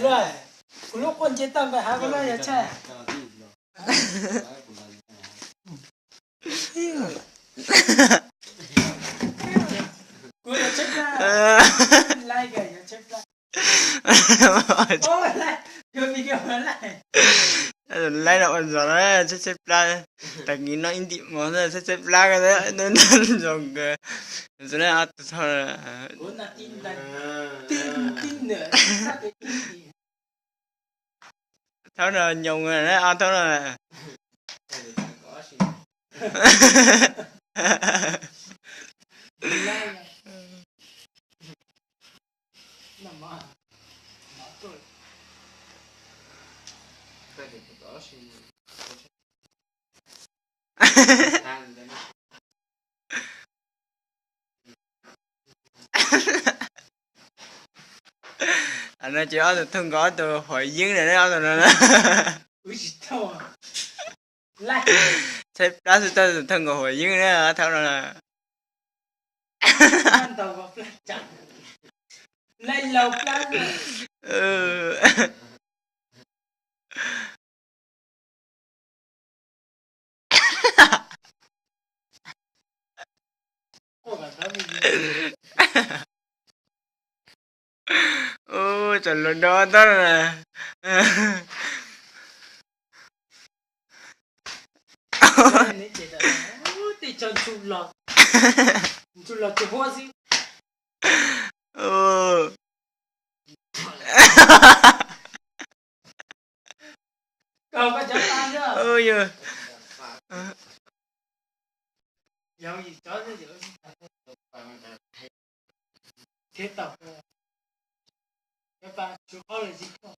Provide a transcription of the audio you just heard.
Rồi, lúc con chết tâm phải hai con này chơi. Cô là chết ra. Like kìa, chết ra. Ôi, like. Chưa video nó lại. Lại đâu còn rồi đó, chết ra. Tại nghĩ nó in tiệm mà nó chết ra cái đó, nên dùng cái rồi nó thôi. Cô là tin nữa, sao cái tin gì? Thôi rồi dùng rồi đó, thôi rồi. Like. Nằm mà. Nó tôi. Anh nói chuyện thì thương có từ hội viên này đó rồi nè. Ui trời. Like. Sếp đó thì tôi thân của hội viên nữa thôi rồi nè. Ăn tàu vào flash chặt. Lên lầu flash rồi. Cô bảo tao mình Trời luôn đó đó nè. này chết rồi. Thì cho chụp lọt chụp hoa gì? Cậu có chó tan chưa? Giờ. Dạo gì chó thế dữ? Thế tập. Các bạn chụp hoa là gì không?